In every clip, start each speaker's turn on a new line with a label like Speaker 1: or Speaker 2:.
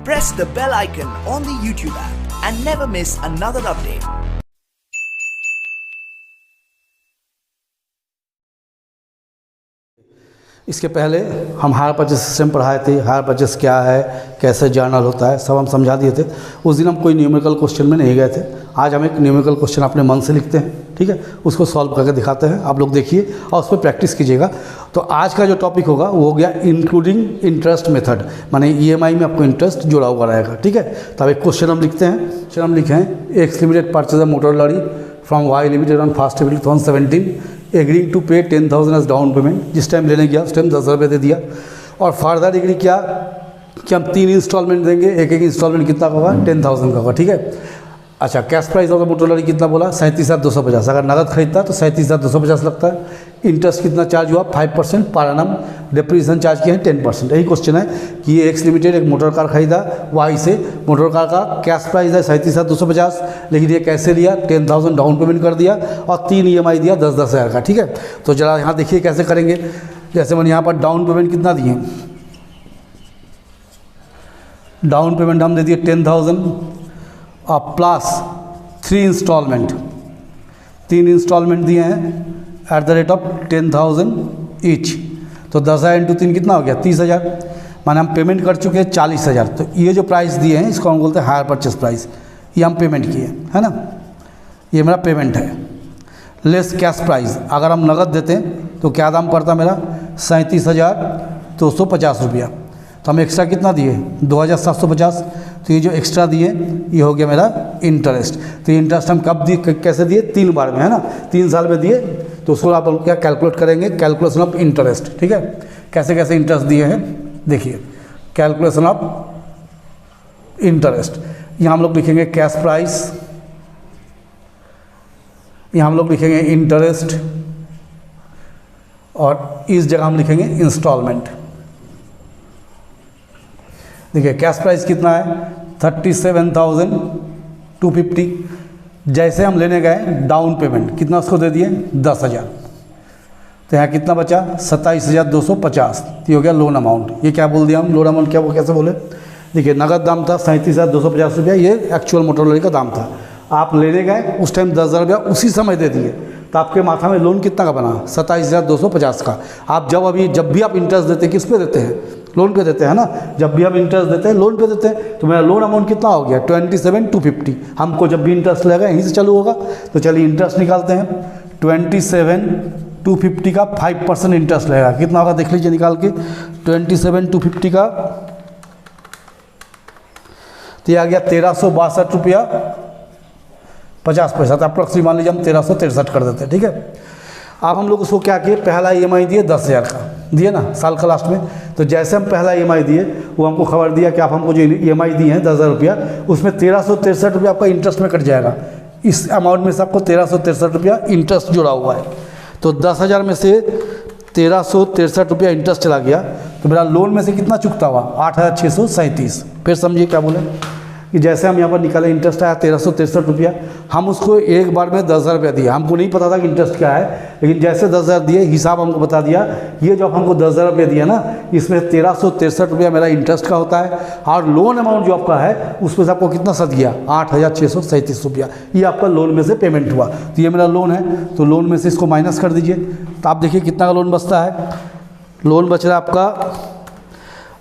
Speaker 1: Press the bell icon on the YouTube app and never miss another update.
Speaker 2: इसके पहले हम hire purchase system पढ़ाए थे। Hire purchase क्या है, कैसे जर्नल होता है, सब हम समझा दिए थे। उस दिन हम कोई न्यूमेरिकल क्वेश्चन में नहीं गए थे। आज हम एक न्यूमेरिकल क्वेश्चन अपने मन से लिखते हैं, ठीक है, उसको सॉल्व करके दिखाते हैं। आप लोग देखिए और उस पर प्रैक्टिस कीजिएगा। तो आज का जो टॉपिक होगा वो हो गया इंक्लूडिंग इंटरेस्ट मेथड, माने ईएमआई में आपको इंटरेस्ट जुड़ा हुआ रहेगा, ठीक है। तो अब एक क्वेश्चन हम लिखते हैं। क्वेश्चन हम लिखे हैं, X limited purchase a motor lorry from Y limited on 1 April 2017 agree to pay 10,000 as down payment. जिस टाइम लेने गया उस टाइम 10,000 रुपये दे दिया और फर्दर एग्री किया कि हम 3 इंस्टॉलमेंट देंगे, एक इंस्टॉलमेंट कितना का होगा, 10,000 का होगा, ठीक है। अच्छा, cash price of the motor lorry कितना बोला, 37,250। अगर नगद खरीदता है तो 37,250 लगता है। इंटरेस्ट कितना चार्ज हुआ, 5% पर एनम। डिप्रीशिएशन चार्ज किया है 10%। यही क्वेश्चन है कि ये एक्स लिमिटेड एक मोटर कार खरीदा वाई से, मोटर कार का कैश प्राइस है 37,250, लेकिन ये कैसे लिया, 10,000 डाउन पेमेंट कर दिया और 3 EMI दिया 10-10 हज़ार का, ठीक है। तो जरा यहाँ देखिए कैसे करेंगे। जैसे मैंने यहाँ पर डाउन पेमेंट कितना दिए, डाउन पेमेंट हम दे दिए 10,000 और प्लस 3 इंस्टॉलमेंट, 3 इंस्टॉलमेंट दिए हैं at the rate of 10,000 each. तो 10,000 इंटू 3 कितना हो गया, 30,000। माने हम पेमेंट कर चुके हैं 40,000। तो ये जो प्राइस दिए हैं इसको हम बोलते हैं हायर परचेस प्राइस। ये हम पेमेंट किए, है ना, ये मेरा पेमेंट है। लेस कैश प्राइस, अगर हम नगद देते हैं तो क्या दाम पड़ता मेरा, 37,250 रुपया। तो हम एक्स्ट्रा कितना दिए, 2,750। तो ये जो एक्स्ट्रा दिए ये हो गया मेरा इंटरेस्ट। तो ये इंटरेस्ट हम कब दिए, कैसे दिए, 3 बार में, है ना, 3 साल में दिए। तो उसको आप क्या कैलकुलेट करेंगे, कैलकुलेशन ऑफ इंटरेस्ट, ठीक है। कैसे कैसे इंटरेस्ट दिए हैं देखिए, कैलकुलेशन ऑफ इंटरेस्ट। यहाँ हम लोग लिखेंगे कैश प्राइस, यहाँ हम लोग लिखेंगे इंटरेस्ट और इस जगह हम लिखेंगे इंस्टॉलमेंट। देखिए कैश प्राइस कितना है, 37,250। जैसे हम लेने गए डाउन पेमेंट कितना उसको दे दिए, 10,000। तो यहाँ कितना बचा, 27,250। ये हो गया लोन अमाउंट। ये क्या बोल दिया हम, लोन अमाउंट क्या, वो कैसे बोले, देखिए नगद दाम था 37,250 रुपया, ये एक्चुअल मोटर लॉरी का दाम था। आप लेने गए उस टाइम 10,000 रुपया उसी समय दे दिए, तो आपके माथा में लोन कितना का बना, 27,250 का। आप जब भी आप इंटरेस्ट देते हैं किस पे देते हैं, लोन पे देते हैं ना। जब भी हम इंटरेस्ट देते हैं लोन पे देते हैं। तो मेरा लोन अमाउंट कितना हो गया, 27,250। हमको जब भी इंटरेस्ट लगेगा यहीं से चालू होगा। तो चलिए इंटरेस्ट निकालते हैं। 27,250 का 5% इंटरेस्ट लगेगा, कितना होगा देख लीजिए निकाल के। 27,250 का तो ये आ गया 1,362 रुपया 50 पैसा। तो अप्रॉक्सीमेट मान लीजिए हम 1,363 कर देते हैं, ठीक है। अब हम लोग उसको क्या किए, पहला EMI दिए 10,000 का, दिए ना साल का लास्ट में। तो जैसे हम पहला EMI दिए वो हमको खबर दिया कि आप हमको जो EMI दिए हैं 10,000 रुपया, उसमें 1,363 रुपया आपका इंटरेस्ट में कट जाएगा। इस अमाउंट में से आपको 1,363 रुपया इंटरेस्ट जुड़ा हुआ है। तो 10,000 में से 1,363 रुपया इंटरेस्ट चला गया। तो मेरा लोन में से कितना चुकता हुआ, 8,637। फिर समझिए क्या बोले कि जैसे हम यहाँ पर निकाले इंटरेस्ट आया 1,363 रुपया, हम उसको एक बार में 10,000 रुपया दिया। हमको नहीं पता था कि इंटरेस्ट क्या है, लेकिन जैसे 10,000 दिए हिसाब हमको बता दिया। ये जो हमको 10,000 रुपया दिया ना, इसमें 1,363 रुपया मेरा इंटरेस्ट का होता है और लोन अमाउंट जो आपका है उसमें से आपको कितना सद गया, 8,637 रुपया। ये आपका लोन में से पेमेंट हुआ। तो ये मेरा लोन है, तो लोन में से इसको माइनस कर दीजिए। तो आप देखिए कितना का लोन बचता है। लोन बच रहा है आपका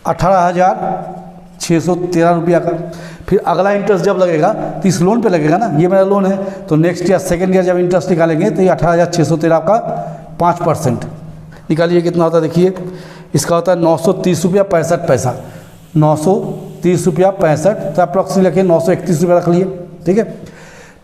Speaker 2: 18,613 रुपया का। फिर अगला इंटरेस्ट जब लगेगा तो इस लोन पे लगेगा ना, ये मेरा लोन है। तो नेक्स्ट ईयर सेकेंड ईयर जब इंटरेस्ट निकालेंगे तो ये 18,613 का 5% निकालिए कितना होता है देखिए। इसका होता है 930 रुपया 65 पैसा, 930 रुपया 65। तो अप्रॉक्सीमेट रखिए 931 रुपया रख लिए, ठीक है।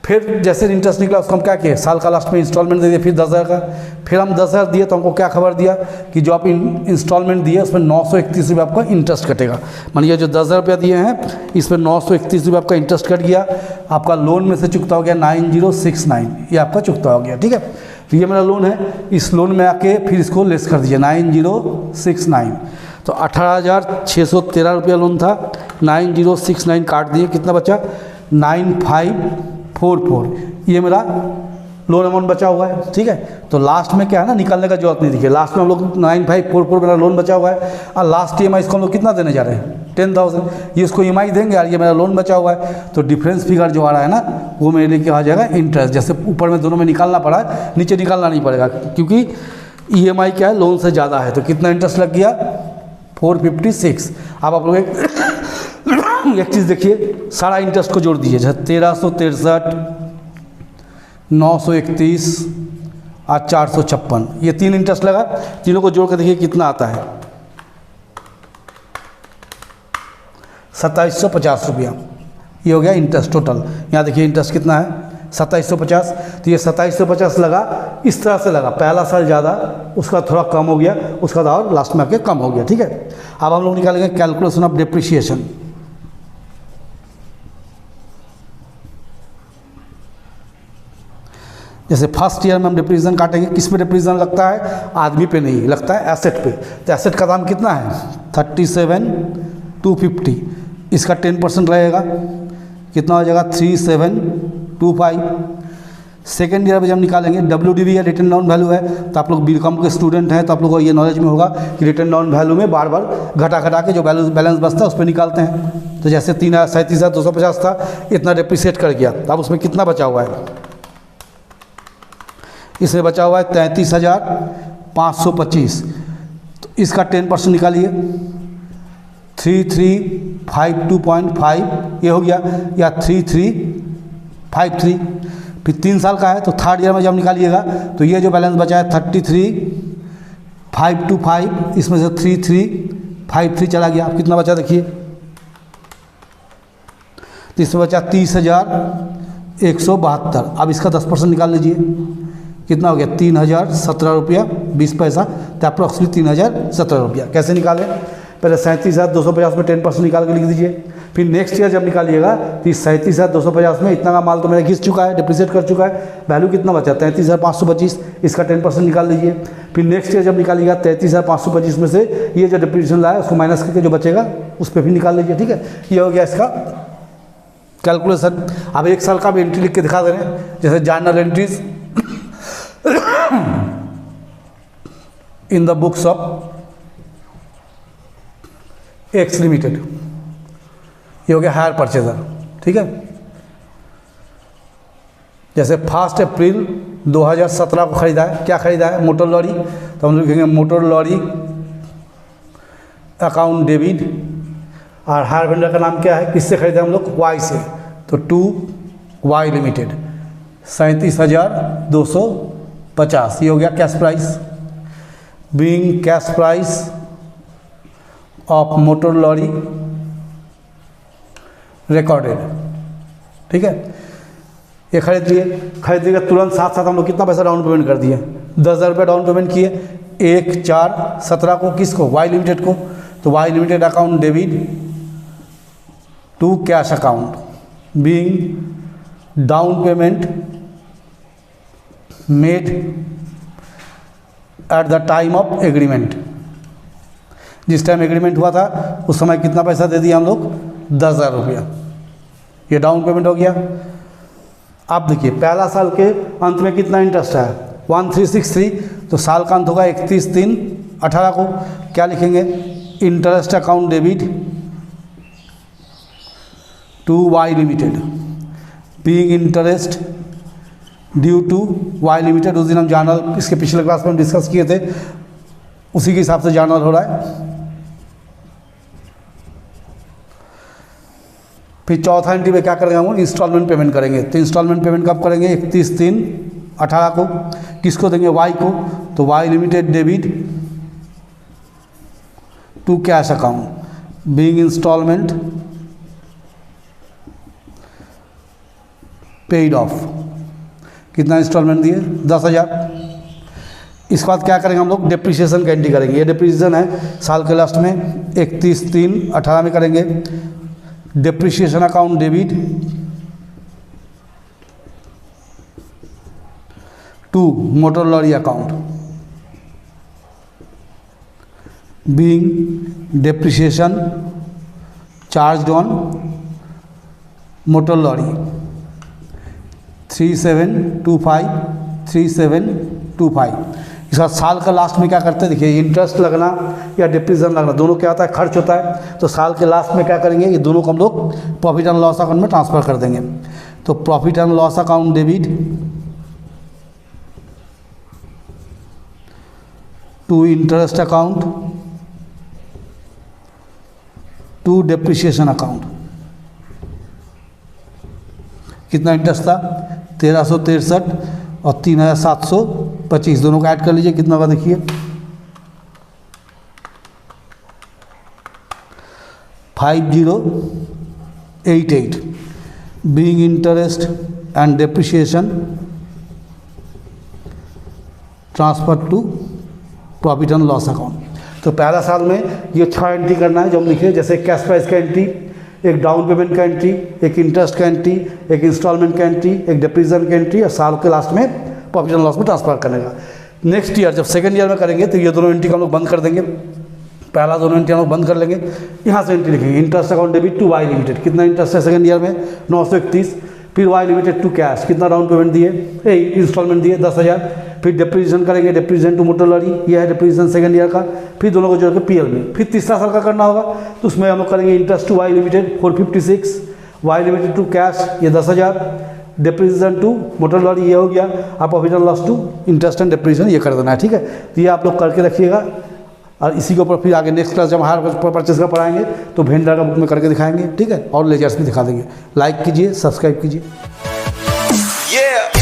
Speaker 2: फिर जैसे इंटरेस्ट निकला उसको हम क्या किए, साल का लास्ट में इंस्टॉलमेंट दे दिए, फिर 10,000 का। फिर हम 10,000 दिए तो हमको क्या खबर दिया कि जो आप इंस्टॉलमेंट दिए उसमें 931 रुपये आपका इंटरेस्ट कटेगा। मानिए जो 10,000 रुपया दिए हैं इसमें 931 रुपये आपका इंटरेस्ट कट गया। आपका लोन में से चुकता हो गया 9069, ये आपका चुकता हो गया, ठीक है। तो ये मेरा लोन है। इस लोन में आके फिर इसको लेस कर दीजिए 9069। तो 18,613 रुपया लोन था, 9069 काट दिए, कितना बचा 9544। ये मेरा लोन अमाउंट बचा हुआ है, ठीक है। तो लास्ट में क्या है ना, निकालने का जरूरत नहीं। देखिए लास्ट में हम लोग 9544 मेरा लोन बचा हुआ है और लास्ट EMI इसको हम लोग कितना देने जा रहे हैं 10,000, ये इसको EMI देंगे और ये मेरा लोन बचा हुआ है। तो डिफरेंस फिगर जो आ रहा है ना वो मेरे लिए क्या आ जाएगा, इंटरेस्ट। जैसे ऊपर में दोनों में निकालना पड़ा है, नीचे निकालना नहीं पड़ेगा क्योंकि EMI क्या है, लोन से ज़्यादा है। तो कितना इंटरेस्ट लग गया 456। अब आप लोग एक चीज़ देखिए, सारा इंटरेस्ट को जोड़ दीजिए, जैसे 1363, 931 और 456, ये 3 इंटरेस्ट लगा। तीनों को जोड़ कर देखिए कितना आता है, 2750 रुपया। ये हो गया इंटरेस्ट टोटल। यहाँ देखिए इंटरेस्ट कितना है 2750। तो ये 2750 लगा, इस तरह से लगा, पहला साल ज़्यादा, उसका थोड़ा कम हो गया, उसका और लास्ट में आके कम हो गया, ठीक है। अब हम लोग निकालेंगे कैलकुलेशन ऑफ डिप्रिसिएशन। जैसे फर्स्ट ईयर में हम डिप्रिसिएशन काटेंगे, किस पे डिप्रिसिएशन लगता है, आदमी पे नहीं लगता है, एसेट पे। तो एसेट का दाम कितना है 37,250, इसका 10% रहेगा, कितना हो जाएगा 3725। सेकेंड ईयर में जब निकालेंगे, WDV या रिटर्न डाउन वैल्यू है, तो आप लोग बीकॉम के स्टूडेंट हैं तो आप लोगों को ये नॉलेज में होगा कि रिटर्न डाउन वैल्यू में बार बार घटा के जो बैलेंस बचता है उस पर निकालते हैं। तो जैसे 37,250 था, इतना डिप्रिसिएट कर गया, तो अब उसमें कितना बचा हुआ है, इसमें बचा हुआ है 33,525। तो इसका 10% निकालिए, 3352.5 ये हो गया, या 3353। फिर 3 साल का है, तो थर्ड ईयर में जब निकालिएगा तो ये जो बैलेंस बचा है 33,525, इसमें से 3353 चला गया। अब कितना बचा देखिए, तो इसमें बचा 30,172। अब इसका 10% निकाल लीजिए, कितना हो गया 3,017 रुपया 20 पैसा। तो अप्रॉक्सीमेटली 3,017 रुपया। कैसे निकालें, पहले 37,250 में 10% निकाल के लिख दीजिए। फिर नेक्स्ट ईयर जब निकालिएगा तो 37,250 में इतना का माल तो मेरा घिस चुका है, डिप्रिसिएट कर चुका है, वैल्यू कितना बचा 33,525, इसका 10% निकाल लीजिए। फिर नेक्स्ट ईयर जब निकालिएगा 33,525 में से ये जो डिप्रिसिएशन लाया उसको माइनस करके जो बचेगा उस पर भी निकाल लीजिए, ठीक है। ये हो गया इसका कैलकुलेशन। अब 1 साल का भी एंट्री लिख के दिखा दे रहे हैं, जैसे journal entries in the books of X limited, ये हो गया हायर परचेजर, ठीक है। जैसे 1 अप्रैल 2017 को खरीदा है, क्या खरीदा है मोटर लॉरी, तो हम लिखेंगे मोटर लॉरी अकाउंट डेबिट। और हायर वेंडर का नाम क्या है, किससे खरीदा हम लोग, Y से, तो 2Y लिमिटेड 37,250। ये हो गया cash price, being cash price of motor lorry recorded, ठीक है। ये खरीद लिए तुरंत साथ हम लोग कितना पैसा डाउन पेमेंट कर दिए, 10,000 रुपये डाउन पेमेंट किए 1/4/17 को, किसको, Y लिमिटेड को। तो Y limited account debit to cash account, being down payment made at the time of agreement. जिस टाइम एग्रीमेंट हुआ था उस समय कितना पैसा दे दिया हम लोग, 10,000 रुपया, ये डाउन पेमेंट हो गया। अब देखिए पहला साल के अंत में कितना इंटरेस्ट है 1363, तो साल का अंत होगा 31/3/18 को। क्या लिखेंगे, interest account debit to Y limited, being interest due to Y limited. उस दिन हम जर्नल, इसके पिछले क्लास में हम डिस्कस किए थे, उसी के हिसाब से जर्नल हो रहा है। फिर चौथा एंट्री में क्या करेंगे हम, इंस्टॉलमेंट पेमेंट करेंगे। तो इंस्टॉलमेंट पेमेंट कब करेंगे, 31/3/18 को। किसको देंगे, Y को। तो Y limited debit to cash account, being instalment paid off. कितना इंस्टॉलमेंट दिए, 10,000। इसके बाद क्या करेंगे हम लोग, डिप्रिसिएशन का एंट्री करेंगे। ये डिप्रिसिएशन है साल के लास्ट में 31/3/18 में करेंगे। Depreciation account debit to motor lorry account, being depreciation charge on motor lorry 3725 3725। इसका साल का लास्ट में क्या करते हैं, देखिए इंटरेस्ट लगना या डिप्रीशन लगना दोनों क्या होता है, खर्च होता है। तो साल के लास्ट में क्या करेंगे, ये दोनों को हम लोग प्रॉफिट एंड लॉस अकाउंट में ट्रांसफ़र कर देंगे। तो profit and loss account debit to interest account to depreciation account. कितना इंटरेस्ट था, 1363 और 3725, दोनों का ऐड कर लीजिए, कितना होगा देखिए 5088। Being interest and depreciation transfer to profit and loss account. तो पहला साल में ये 6 एंट्री करना है जो हम लिखे, जैसे कैश प्राइस का एंट्री, एक डाउन पेमेंट का एंट्री, एक इंटरेस्ट का एंट्री, एक इंस्टॉलमेंट का एंट्री, एक डिप्रीशन का एंट्री, और साल के लास्ट में प्रॉफिट एंड लॉस में ट्रांसफर करने का। नेक्स्ट ईयर जब सेकंड ईयर में करेंगे तो ये दोनों एंट्री को हम लोग बंद कर देंगे। पहला दोनों एंट्री हम लोग बंद कर लेंगे, यहाँ से एंट्री लिखेंगे interest account debit to Y limited. कितना इंटरेस्ट है सेकंड ईयर में, 931। फिर वाई लिमिटेड टू कैश, कितना डाउन पेमेंट दिए, इंस्टॉलमेंट दिए 10,000। फिर डिप्रीशन करेंगे, डिप्रीशन टू मोटर लॉरी, यह है डिप्रीशन सेकंड ईयर का। फिर दोनों को जोड़ के पीएल में। फिर तीसरा साल का करना होगा तो उसमें हम लोग करेंगे interest to Y limited 456, Y limited to cash ये 10,000, डिप्रीशन टू मोटर लॉरी ये हो गया। आप profit and loss to interest and depreciation ये कर देना है, ठीक है। तो ये आप लोग करके रखिएगा, और इसी के ऊपर फिर आगे नेक्स्ट क्लास जब हायर परचेज का पढ़ाएंगे तो वेंडर का बुक में करके दिखाएंगे, ठीक है। और लेजर्स भी दिखा देंगे। लाइक कीजिए, सब्सक्राइब कीजिए।
Speaker 1: Yeah!